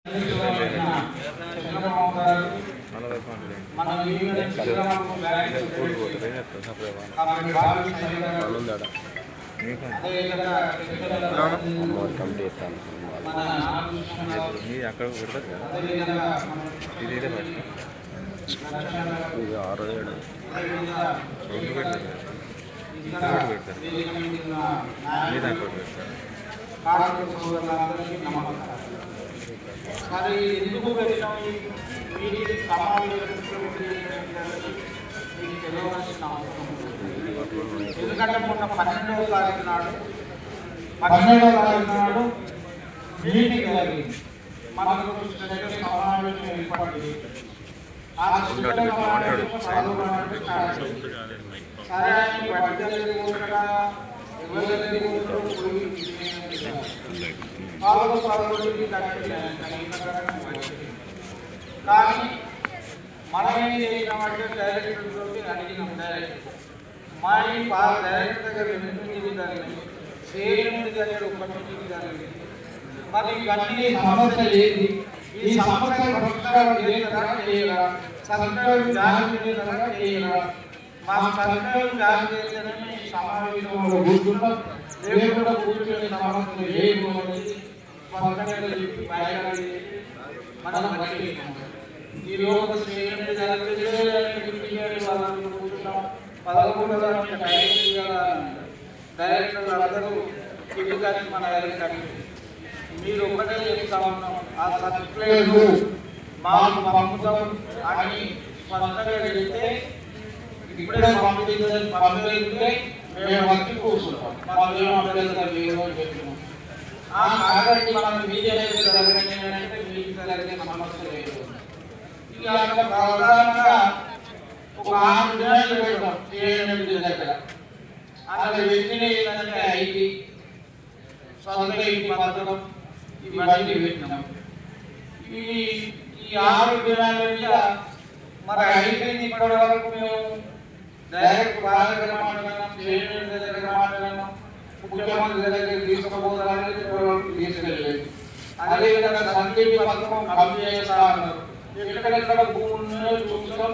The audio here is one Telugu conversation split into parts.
అక్కడ పెడతారు కదా ఇదైతే ఫస్ట్ ఇది 6 7 రెండు పెడతారు పెడతారు మీ దాంట్లో పెడతారు. మరి ఎందుకు పెట్టినాం వీటికి సమావేశం మీకు తెలియవలసిన అవసరం ఉంది. ఎందుకంటే మొన్న 12వ తారీఖు నాడు మీటింగ్ జరిగింది. మనకు సమావేశం ఏర్పడింది. కానీ మనం ఏం చేసినామంటే డైరెక్టర్ తోటి అడిగినాం. డైరెక్టర్ మా డైరెక్టర్ దగ్గర మీటింగ్ జరిగింది, సేమ్ దగ్గర ఒక మీటింగ్ జరిగింది. మరి ఇవన్నీ సమస్య ఏది, ఈ సమస్య పరిష్కారం చేయాలా, సర్కారు జారీ చేయాలా, మా సర్కారు జారీ చేస్తేనే ఈ సమావేశంలో కూర్చున్నాం. లేకుండా కూర్చొని సమస్యలు ఏమి అనేది స్పష్టంగా చెప్పి బయటపడి మనం బయటకు ఈ రోజు శ్రేణి వాళ్ళని కూర్చున్నాం. 11 డైరెక్టర్లు అందరూ కిందకి మన డైరెక్టర్ మీరు ఒకటే చెప్తా ఉన్నాం, ఆ సర్టిఫికేట్ మాకు పంపుతాం అని స్పష్టంగా చెప్తే ఇప్పుడే పంపిస్తే మేము వచ్చి కూర్చుంటాం. మాకు ఏం అభ్యర్థులు లేవు అని చెప్పినాం. కాబట్టి మనం బీజేపీ జరగనంటే మీకు జరిగే సమస్య లేదు. ఇక ప్రధానంగా ఒక 6 దినాలు పెడతాం ఏఎన్ఎండి దగ్గర. అలాగే వెంటనే ఏంటంటే ఐటీ సొంత ఇంటి పథకం ఇవన్నీ పెట్టినాం. ఈ 6 దినాల మీద మరి ఐటీని ఇప్పటి వరకు మేము డైరెక్ట్ బాగా మాట్లాడినాం, చైర్మన్ దగ్గర మాట్లాడినాం, ముఖ్యమంత్రి దగ్గర తీసుకోబోతారని తీసుకెళ్ళలేదు. అదేవిధంగా సంక్షేమ పథకం కంప్లీట్ చేస్తా ఉన్నారు. ఎక్కడెక్కడ భూములు చూస్తాం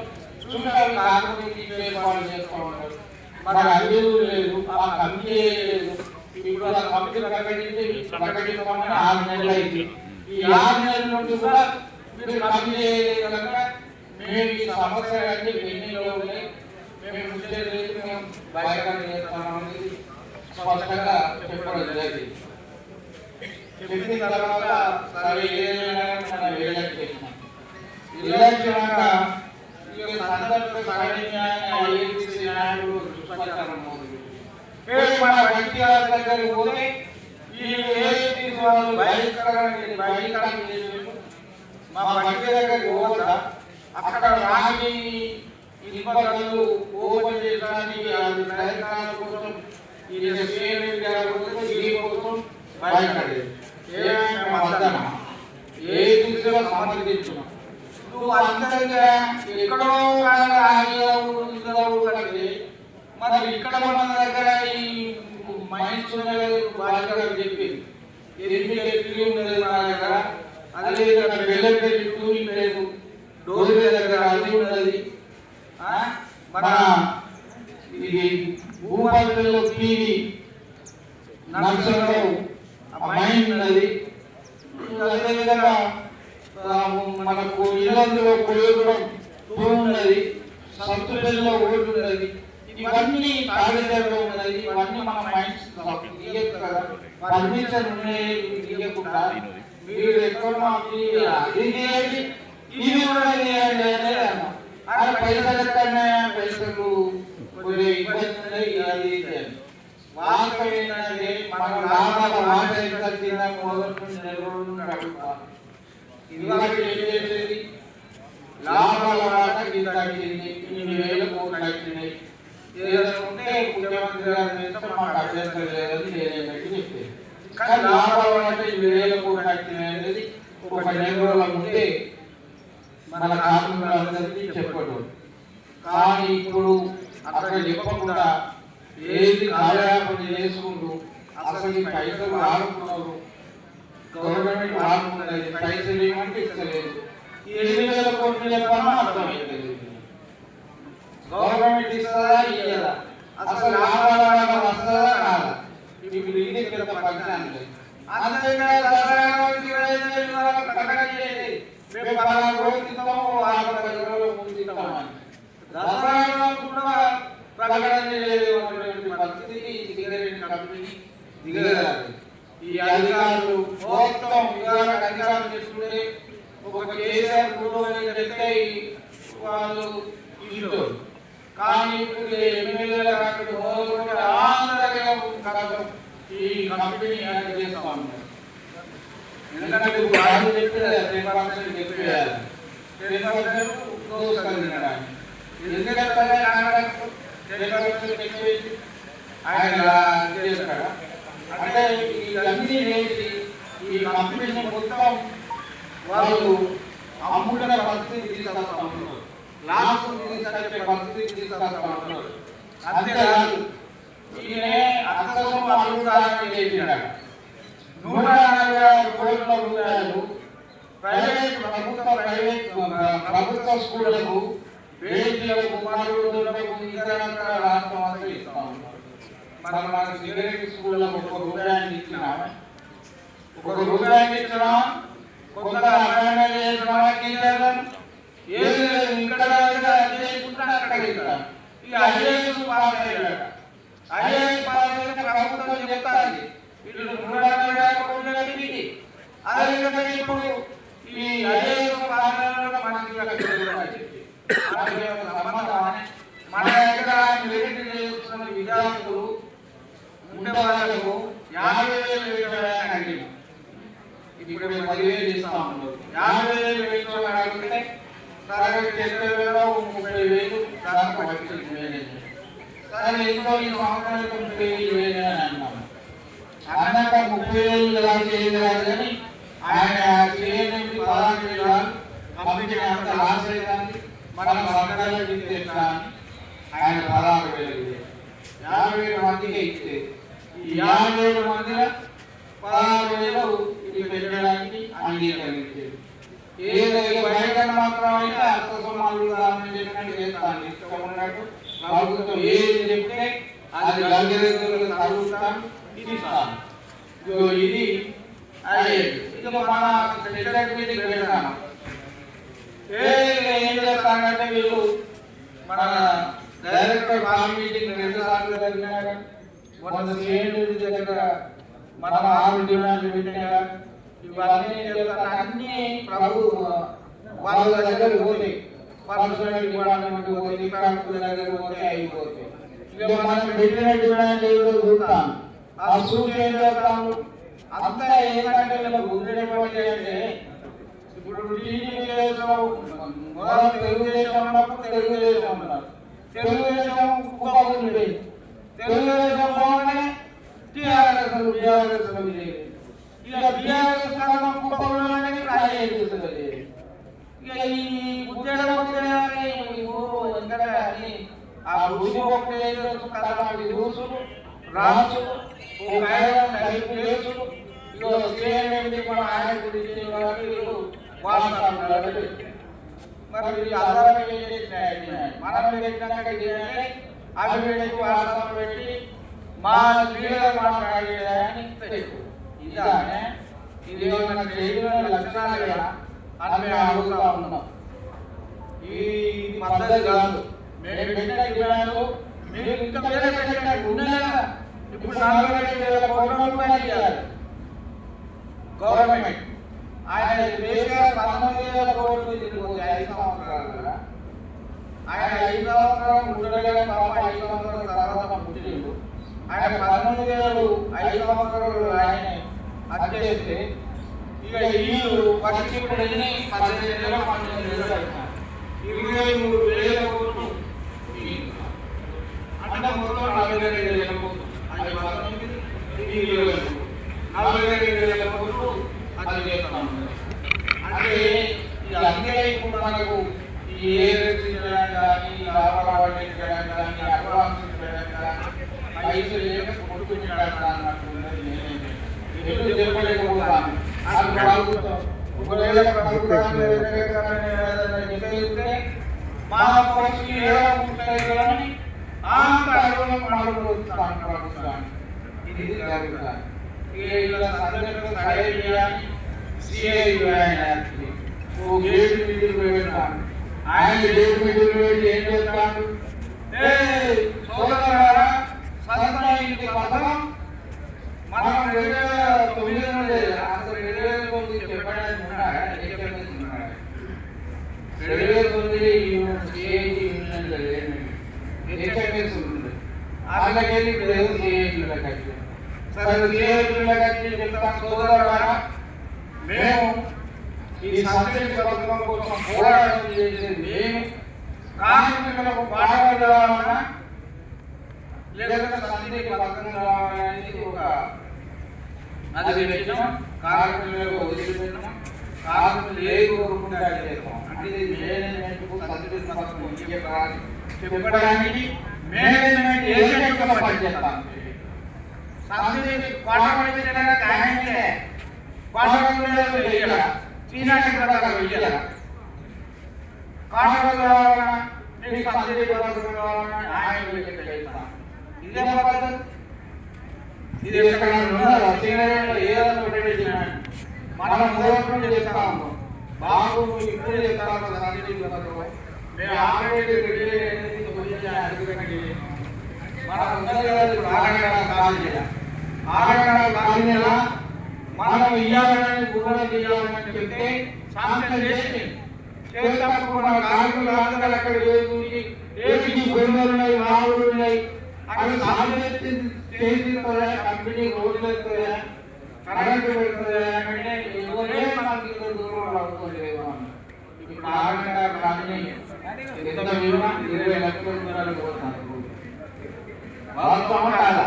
కాకపోతే ఏర్పాటు చేస్తూ ఉంటారు. మరి అది లేదు, ఆ కమిటీ లేదు. ఇప్పుడు ఆ కమిటీ ప్రకటించమని 6 నెలలు అయింది. ఈ 6 నెలల నుండి కూడా మీరు కమిటీ కనుక మేము ఈ సమస్య అంటే పెండింగ్లో ఉన్నాయి, మేము బయటకు చేస్తామనేది స్పష్టంగా చెప్పడం జరిగింది. చెప్పిన తర్వాత సరే ఏదైనా మనం ఎలక్ట్ చేసినాం. ఎలక్ట్ చేయక సందర్భ దగ్గరికి పోతే ఈ వాళ్ళు బహిష్కరణ చేసి మా బట్టి దగ్గరికి పోతా అక్కడ రాని ఇబ్బందులు ఓపెన్ చేయడానికి ప్రయత్నాల కోసం కోసం బయటపడేది ఏ దిశలో సమర్థించున్నాం. నువ్వు అంతగా ఎక్కడో కంటే మరి ఇక్కడ మన దగ్గర ఈ మైన్స్ బాగా చెప్పింది 8 ఎకరాలు ఉన్నది మన దగ్గర. అదేవిధంగా బెల్లపల్లి 2 లేదు, డోర్ దగ్గర అది ఉన్నది. మన ఇది భూపాలలో టీవీ నర్సరావు మైన్ ఉన్నది. అదేవిధంగా మనకు ఇల్లందులో కొయ్యడం ఉన్నది, సంతులలో ఓటు ఉన్నది. ఇవన్నీ కాగితాల్లో ఉన్నది. ఇవన్నీ మన మైండ్స్ పర్మిషన్ ఇవ్వకుండా మీరు ఎక్కడ ఇది కూడా చేయండి అనేది అన్నాం. ఆయన పైసలు ఎక్కడనే పైసలు కొన్ని ఇబ్బంది అది వాస్తవం ఏంటంటే మన లాభాల మాట ఎంత తిన్నా మొదటి అడుగుతాం. ఇవాళ ఏం చేసేది లాభాల మాట కింద ఇన్ని వేల కోట్లు వచ్చినాయి. ఏదైనా ఉంటే ముఖ్యమంత్రి గారు మాకు అభ్యంతరం లేదని నేనేంటి చెప్పేది. కానీ లాభాల మాట 2 వేల కోట్లు వచ్చినాయి అనేది ఒక 2 రోజుల ముందే మన కార్మికులందరికీ చెప్పడం. కానీ ఇప్పుడు అక్కడ చెప్పకుండా ఏది కాలయాపన చేసుకుంటూ అసలు ఈ పైసలు ఆడుకున్నారు. గవర్నమెంట్ వాడుకున్నది పైసలు ఏమంటే ఇస్తలేదు. 7,000 కోట్లు చెప్పామో అర్థమవుతుంది. గవర్నమెంట్ ఇస్తుందా ఇయ్యదా, అసలు లాభాల వస్తుందా రాదా, ఇప్పుడు ఇది పెద్ద ప్రజ్ఞానం లేదు. అంతేకాదు ప్రకటన చేయాలి, మేము 14 రోజులు ఇస్తాము, 10 రోజులు ముందు ఇస్తామని దసరా కూడా ప్రకటన చేయలేటువంటి పరిస్థితికి సిగరెట్ కంపెనీ దిగజారు. ఈ అధికారులు మొత్తం అధికారులు చేసుకుంటే ఒక కేసీఆర్ చెప్తే వాళ్ళు ఇల్లు కానీ ఇప్పుడు ఎమ్మెల్యేల ఈ కంపెనీ చేస్తా ఉన్నారు. ఎందుకంటే వాళ్ళు చెప్పేది 10% చెప్పేయాలి, 10% దోసుకెళ్ళడానికి. ఎందుకంటే ఆయన చేస్తాడా అంటే ఇవన్నీ చేసి ఈ కంపెనీ మొత్తం వాళ్ళు అమ్ముకునే పరిస్థితి తీసుకొస్తా ఉన్నారు, లాస్ట్ తీసుకొచ్చే పరిస్థితి తీసుకొస్తా ఉన్నారు. అంతేకాదు ఈయన అర్థం అడుగుదారని చేసినాడు. 140 కోట్ల రూపాయలు ప్రభుత్వ స్కూళ్లకు, బేటీలకు, మరుగుదొడ్లకు, ఇతర రాష్ట్రం అంతా ఇస్తా ఉన్నారు. మన సిగరెట్ స్కూళ్ళకు 1 రూపాయలు ఇచ్చినా, 1 రూపాయలు ఇచ్చినా, కొంత అకాడమీ చేసినా, ఏది లేదు ఇక్కడ చేసుకుంటా అక్కడ ఇస్తాను. ఇక ఐఏఎస్ పాస్ అయ్యాడు, ఐఏఎస్ పాస్ అయితే ప్రభుత్వం చెప్తాది వీళ్ళు 140 కోట్లు కట్టింది. అదేవిధంగా ఇప్పుడు ఈ ఐఏఎస్ పాస్ మనకి సంబంధం మన దగ్గర మెరిట్ చేస్తున్న విద్యార్థులు ఉండే వాళ్ళకు 50,000 వేయించాలని అడిగినాం. ఇప్పుడు 10,000 ఇస్తా ఉన్నారు. 50,000 వేయించాలని అడిగితే సరే 20,000 దాకా వచ్చింది. సరే ఇంకో ఈ సంవత్సరానికి 30,000 వేయాలని అన్నాము. అన్నాక 30,000 కాదు కానీ ఆయన చేయడానికి 16,000 కంపెనీ అంత లాస్ అయ్యేదానికి మనం సర్కారు ఎట్లా ఆయన 16,000 50,000 మందికి ఇస్తే ఈ 50,000 మందిలో 16,000 ఇది పెట్టడానికి అంగీకరించారు. ఏదో బయట మాత్రం అయితే అర్థ సమాలు చేస్తాను ఇష్టమన్నట్టు ప్రభుత్వం ఏది చెప్తే అది గంగరేతులకు తగ్గుతాం ఇస్తాం. ఇది అయ్యేది. ఇక మన సెక్రటరీ పెడతాను ఏం చేస్తానంటే వీళ్ళు మన డైరెక్టర్ మీటింగ్ 2 సార్లు జరిగినాక మన సిఐడి దగ్గర మన 6 డిమాండ్లు పెట్టినా ఇవన్నీ అన్ని ప్రభు వాళ్ళ దగ్గర పోతాయి, పర్సనల్ డిపార్ట్మెంట్ పోతాయి, ఫ్యాక్టరీ దగ్గర పోతే అయిపోతాయి. ఇక మనం పెట్టిన డిమాండ్ ఏదో చూస్తాం, ఆ సూట్ ఏం చేస్తాము అంతా ఏమంటే గుర్తుపెట్టుకోండి. అంటే ఇప్పుడు తెలుగుదేశం ఉన్నప్పుడు తెలుగుదేశం ఉన్నారు, తెలుగుదేశం కుప్పకుంది, తెలుగుదేశం పోగానే టీఆర్ఎస్ ఇక బీఆర్ఎస్ కుప్పకుండానే రాజేస్తుంది. ఇక ఈ ఉద్యోగం ఎందుకంటే ఆ రుచి ఒకటి రూసులు రాసులు మన ఆయన గురించి మరి ఆధారం మనం పెట్టినాక అభివృద్ధికి వాస్తవం పెట్టి మా లీడర్ మాట్లాడేదని ఇదానే ఇది మన చేయడం లక్షణాలు కదా అని మేము అడుగుతా ఉన్నాం. ఈ పద్ధతి కాదు. మేము పెట్టిన డిమాండ్లు మీరు ఇంకా వేరే పెట్టినట్టు ఉన్నాయి కదా. ఇప్పుడు 45,000 కోట్ల రూపాయలు ఇవ్వాలి గవర్నమెంట్. ఆయన బేసిక్గా 19,000 కోట్లు తిరిగిపోతే 5 సంవత్సరాలు కదా. ఆయన 5 సంవత్సరాలు ఉండలేదు, 5 సంవత్సరాల తర్వాత పుట్టిండు. ఆయన 19,000 5 సంవత్సరాలు ఆయన అచ్చేస్తే ఇక వీళ్ళు ఫస్ట్ ఇప్పుడు ఎన్ని 15,000 12,000 23,000 కోట్లు అంటే మొత్తం 42,000 కోట్లు. అది 42,000 కోట్లు అది చేస్తాం. అంటే ఇదంతా ఇప్పుడు మనకు ఈ ఏజెన్సీ కానీ లాభాలు కానీ అడ్వాన్స్ పైసలు లేక కొట్టుకుని అన్నట్టు చెప్పలేకపోతాను. అది ప్రభుత్వం. ఒకవేళ ప్రభుత్వాన్ని వ్యతిరేకంగానే ఏదైనా చెప్పేస్తే మా పోస్టులు ఎలా ఉంటాయి కానీ ఆ కాలంలో మనం చూస్తాం ప్రభుత్వాన్ని. ఇది జరుగుతుంది. ఇలా సందర్భంలో సహాయం చేయాలి. సిఐ ఓ గేట్ మీటింగ్ పెడతాను. ఆయన గేట్ మీటింగ్ పెట్టి ఏం చెప్తాను? సోదరులారా, సొంత ఇంటి పథకం మనం 2009 నుండి అసలు 2009 చెప్పడానికి ఉన్నారా? 2009 సిఐటి యూనియన్ హెచ్ఎంఎస్ ఉంది. అలాగేది ఇప్పుడు సిఐటీలకు వచ్చి సరే సిఐటీలకు వచ్చి చెప్తాం, సోదరులారా మేము ఈ సంక్షేమ పథకం కోసం పోరాటం చేసేది మేము కార్మికులకు పాఠాలు కావాలన్నా లేకపోతే సంక్షేమ పథకం కావాలనేది ఒక అది పెట్టినాం. కార్మికులకు వదిలిపెట్టినాం. కార్మికులు ఏ కోరుకుంటే అది చేస్తాం. అంటే మేనేజ్మెంట్కు సంక్షేమ పథకం చెప్పడానికి మేనేజ్మెంట్ ఏజెంట్గా పనిచేస్తాం. సంక్షేమ పాఠాలు పెట్టడానికి ఆయనకే పాఠాలు వెయ్యాల శ్రీనాథ్ ప్రకారం వెయ్యాల పాఠాలు కావాలన్నా నీకు సంక్షేమ పథకం కావాలన్నా ఆయన వెళ్తాం. ఇదే పద్ధతి. ఇది ఎక్కడ ఉన్నారా? శ్రీనగర్లో ఏదైనా పెట్టేసి మనం మూలం చెప్తా ఉన్నాం. బాబు ఇప్పుడే చెప్తా ఉన్నాం సంక్షేమ పథకం. మేము ఆల్రెడీ మనం కాలనీలా మనం ఇయ్యాలని గుర్రం చేయాలని చెప్తే శాంక్షన్ చేసి చేసినప్పుడు మన కార్మికులు అందరూ అక్కడ ఏపీకి బొమ్మలు ఉన్నాయి, మామూలు ఉన్నాయి. అక్కడ సాధ్యత చేసి కంపెనీ రోడ్లు ఎత్తుగా కరెంటు పెడుతుందా అంటే ఎవరే మనకి దూరం అవుతుంది. కానీ ఎంత విలువ 20 లక్షల రూపాయలు పోతున్నారు. వాస్తవం కాదా?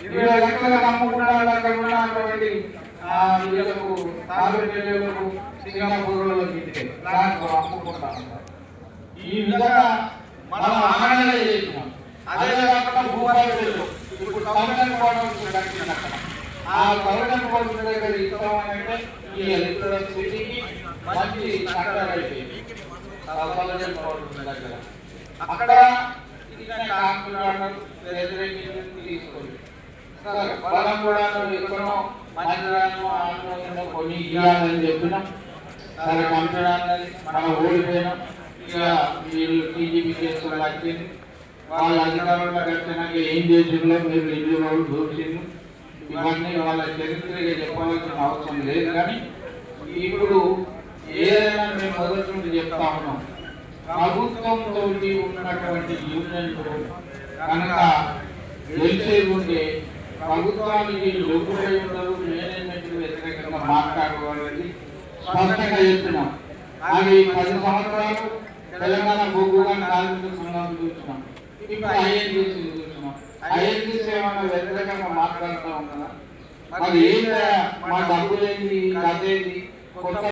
20 లక్షలకు అమ్ముకుంటారు. అక్కడ ఉన్నటువంటి వీళ్ళకు తాలూకు సింగపూర్లో అమ్ముకుంటారు. ఈ విధంగా మనం ఆనందంగా చేస్తున్నాం. అదే కాకుండా భూపాలు ఇప్పుడు కౌంటర్ కోటలు ఆ కౌంటర్ కోటల దగ్గర ఇస్తామంటే ఈ ఎలక్ట్రిసిటీకి మంచి కట్టడాలు అయిపోయింది. దగ్గర అక్కడ తీసుకోండి. పొలం కూడా ఎక్కడో మంచిదాన్ని కొన్ని ఇవ్వాలని చెప్పినాం. సరే కంపెనీ మనం ఓడిపోయినాం. ఇక వీళ్ళు టీజీపీ కేసులు వచ్చింది. వాళ్ళ అధికారంలో వచ్చినాక ఏం చేసిందో మీరు ఇల్లు వాళ్ళు దూచింది. ఇవన్నీ వాళ్ళ చరిత్రగా చెప్పవలసిన అవసరం లేదు. కానీ ఇప్పుడు ఏదైనా మేము మొదటి నుండి చెప్తా ఉన్నాం, ప్రభుత్వంతో ఉన్నటువంటి యూనియన్లు కనుక గెలిచేది ఉంటే ప్రభుత్వానికి లోకులై ఉండదు, మేనేజ్మెంట్ వ్యతిరేకంగా మాట్లాడుకోవాలని స్పష్టంగా చెప్తున్నాం. అది 10 సంవత్సరాలు తెలంగాణ భూభూగా కార్మిక సంఘం చూస్తున్నాం. ఇప్పుడు ఐఎన్టీసీ చూస్తున్నాం. ఐఎన్టీసీ ఏమన్నా వ్యతిరేకంగా మాట్లాడుతూ ఉంటుందా? మరి ఏంటో మా డబ్బులేంది, కథేంది, కొత్త